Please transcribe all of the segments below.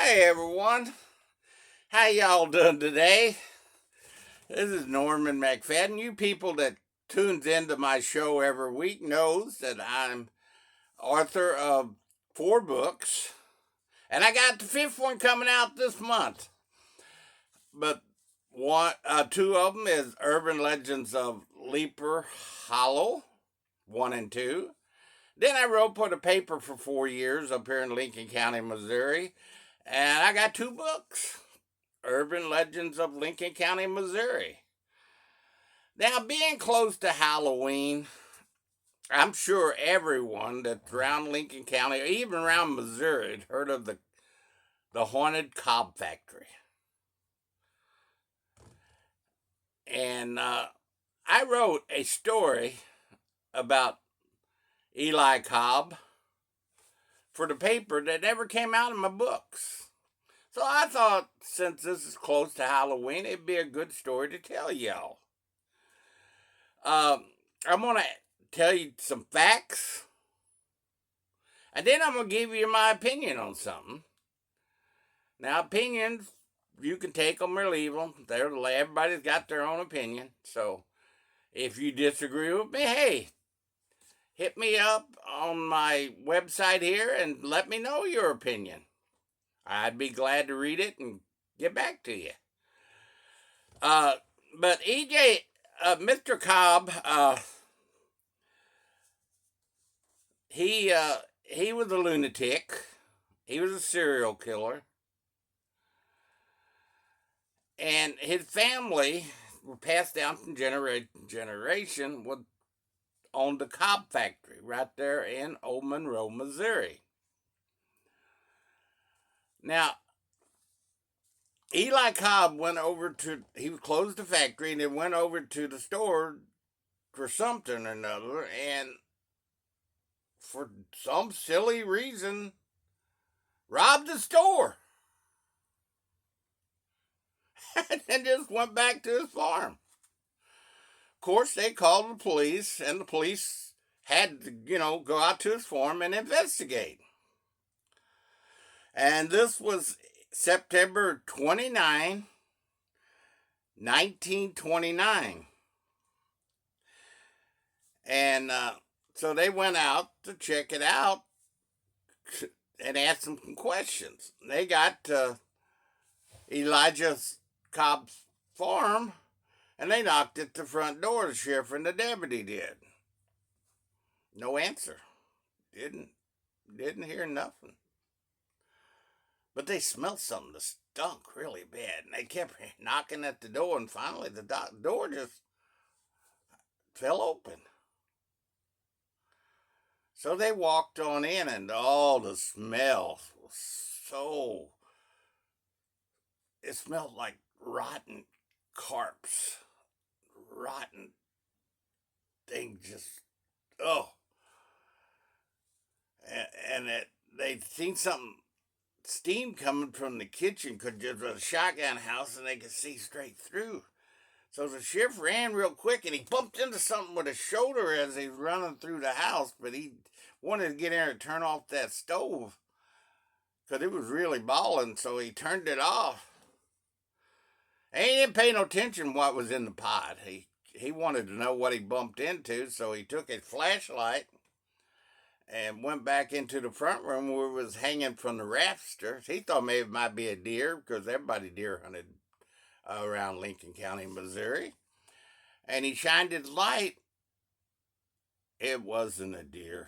Hey everyone, how y'all doing today? This is Norman McFadden. You people that tunes into my show every week knows that I'm author of 4 books, and I got the 5th one coming out this month. But two of them is Urban Legends of Leaper Hollow, 1 and 2. Then I wrote for the paper for 4 years up here in Lincoln County, Missouri, and I got 2 books. Urban Legends of Lincoln County, Missouri. Now, being close to Halloween, I'm sure everyone that's around Lincoln County, or even around Missouri, had heard of the haunted Cobb factory. And I wrote a story about Eli Cobb for the paper that never came out in my books. So I thought, since this is close to Halloween, it'd be a good story to tell y'all. I'm going to tell you some facts, and then I'm going to give you my opinion on something. Now, opinions, you can take them or leave them. Everybody's got their own opinion. So if you disagree with me, hey, hit me up on my website here and let me know your opinion. I'd be glad to read it and get back to you. But Mr. Cobb, he was a lunatic. He was a serial killer. And his family were passed down from generation to generation with owned the Cobb factory right there in old Monroe, Missouri. Now, Eli Cobb he closed the factory and then went over to the store for something or another, and for some silly reason, robbed the store. And just went back to his farm. Of course, they called the police, and the police had to, go out to his farm and investigate. And this was September 29, 1929. And so they went out to check it out and asked him some questions. They got to Elijah Cobb's farm, and they knocked at the front door. The sheriff and the deputy did. No answer. Didn't hear nothing. But they smelled something that stunk really bad, and they kept knocking at the door, and finally the door just fell open. So they walked on in, and all the smell was it smelled like rotten corpse, rotten thing, and they'd seen something, steam coming from the kitchen, because it was a shotgun house and they could see straight through. So the sheriff ran real quick, and he bumped into something with his shoulder as he was running through the house, but he wanted to get in there and turn off that stove because it was really boiling, so he turned it off. And he didn't pay no attention what was in the pot. He wanted to know what he bumped into, so he took his flashlight and went back into the front room where it was hanging from the rafters. He thought maybe it might be a deer, because everybody deer hunted around Lincoln County, Missouri. And he shined his light. It wasn't a deer.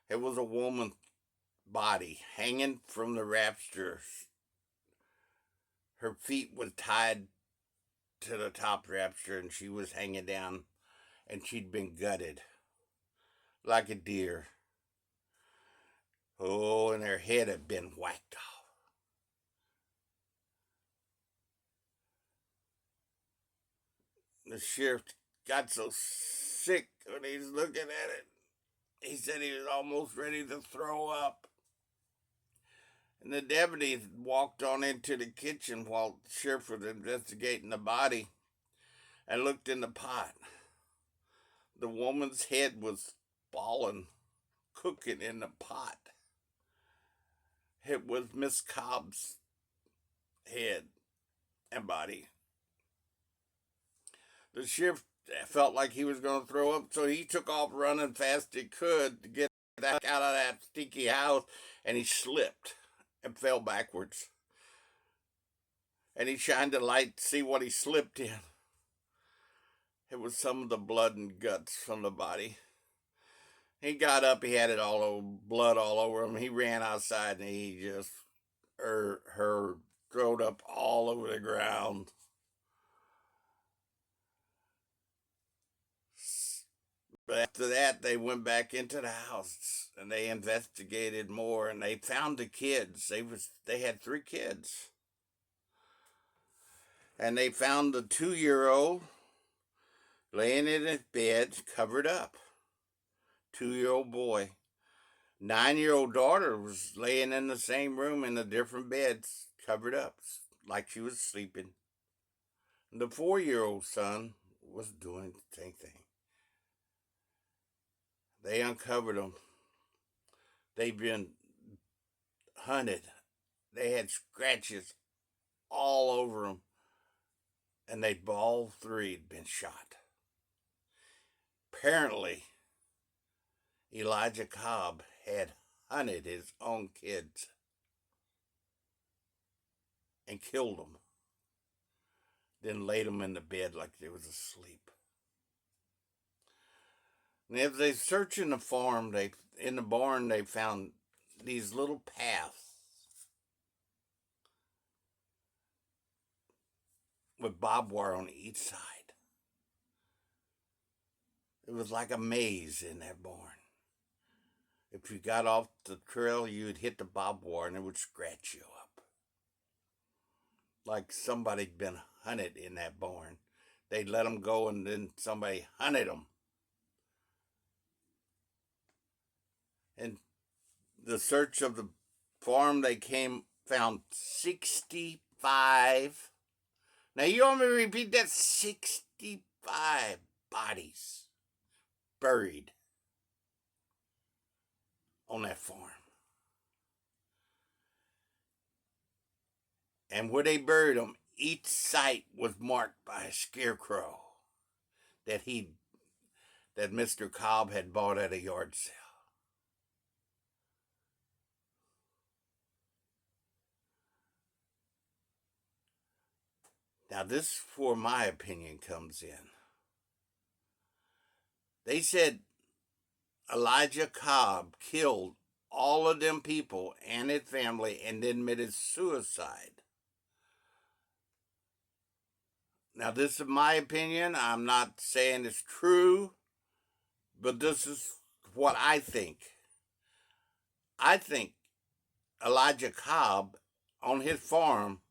It was a woman's body hanging from the rafters. Her feet were tied to the top rafter, and she was hanging down, and she'd been gutted like a deer. Oh, and her head had been whacked off. The sheriff got so sick when he was looking at it, he said he was almost ready to throw up. And the deputy walked on into the kitchen while the sheriff was investigating the body and looked in the pot. The woman's head was falling, cooking in the pot. It was Miss Cobb's head and body. The sheriff felt like he was going to throw up, so he took off running fast he could to get out of that stinky house, and he slipped and fell backwards. And he shined a light to see what he slipped in. It was some of the blood and guts from the body. He got up, he had it all over, blood all over him. He ran outside and he just her thrown up all over the ground. But after that, they went back into the house and they investigated more, and they found the kids. They had 3 kids, and they found the 2-year-old laying in his bed, covered up. 2-year-old boy. 9-year-old daughter was laying in the same room in a different bed, covered up, like she was sleeping. The 4-year-old son was doing the same thing. They uncovered them. They'd been hunted. They had scratches all over them. And all 3 had been shot. Apparently, Elijah Cobb had hunted his own kids and killed them. Then laid them in the bed like they was asleep. And as they searched in the farm, in the barn, they found these little paths with barbed wire on each side. It was like a maze in that barn. If you got off the trail, you'd hit the barbed wire and it would scratch you up. Like somebody'd been hunted in that barn. They'd let them go and then somebody hunted them. And the search of the farm, they found 65. Now you want me to repeat that? 65 bodies buried on that farm. And where they buried them, each site was marked by a scarecrow that Mr. Cobb had bought at a yard sale. Now this is where my opinion comes in. They said Elijah Cobb killed all of them people and his family and then committed suicide. Now this is my opinion. I'm not saying it's true, but this is what I think. I think Elijah Cobb on his farm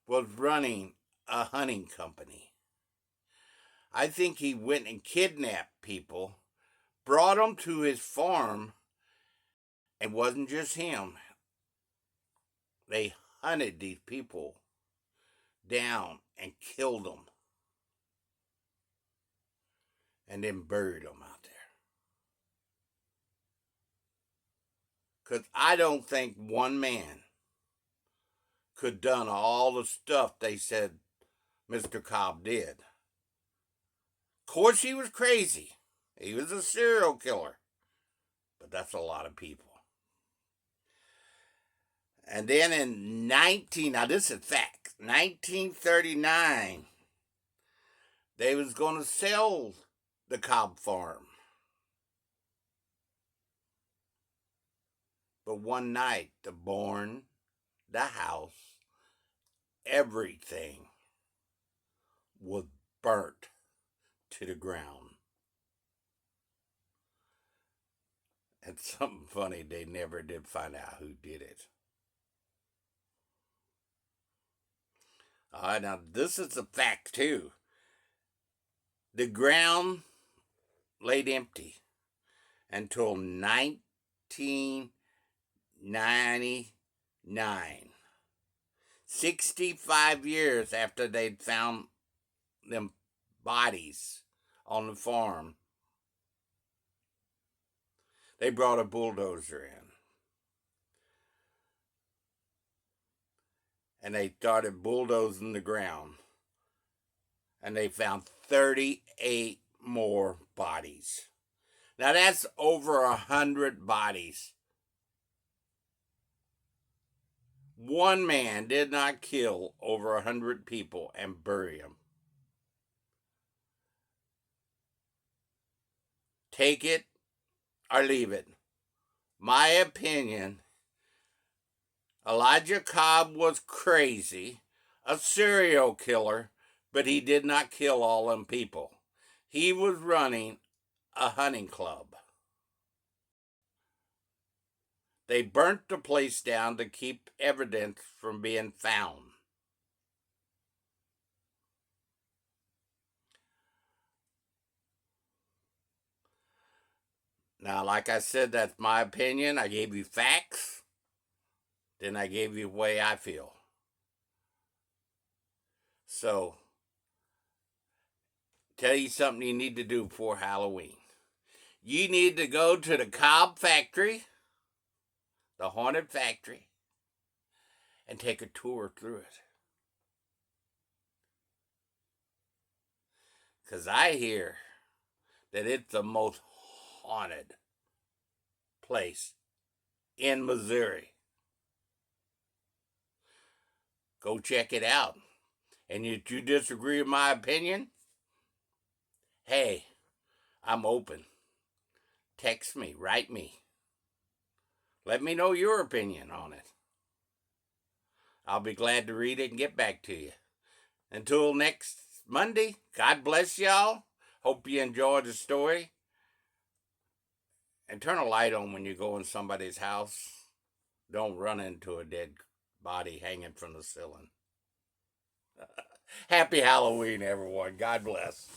was running a hunting company. I think he went and kidnapped people, brought them to his farm, and it wasn't just him. They hunted these people down and killed them, and then buried them out there. Because I don't think one man could done all the stuff they said Mr. Cobb did. Of course, he was crazy. He was a serial killer. But that's a lot of people. And then in now this is fact, 1939, they was going to sell the Cobb farm. But one night, the barn, the house, everything was burnt to the ground. And something funny, they never did find out who did it. All right, now this is a fact too. The ground laid empty until 1999. 65 years after they'd found them bodies on the farm, they brought a bulldozer in. and they started bulldozing the ground. And they found 38 more bodies. Now that's over 100 bodies. One man did not kill over 100 people and bury them. Take it or leave it. My opinion, Elijah Cobb was crazy, a serial killer, but he did not kill all them people. He was running a hunting club. They burnt the place down to keep evidence from being found. Now, like I said, that's my opinion. I gave you facts. Then I gave you the way I feel. So, tell you something you need to do before Halloween. You need to go to the Cobb factory, the haunted factory, and take a tour through it. Because I hear that it's the most haunted place in Missouri. Go check it out. And if you disagree with my opinion, hey, I'm open. Text me, write me. Let me know your opinion on it. I'll be glad to read it and get back to you. Until next Monday, God bless y'all. Hope you enjoyed the story. And turn a light on when you go in somebody's house. Don't run into a dead body hanging from the ceiling. Happy Halloween, everyone. God bless.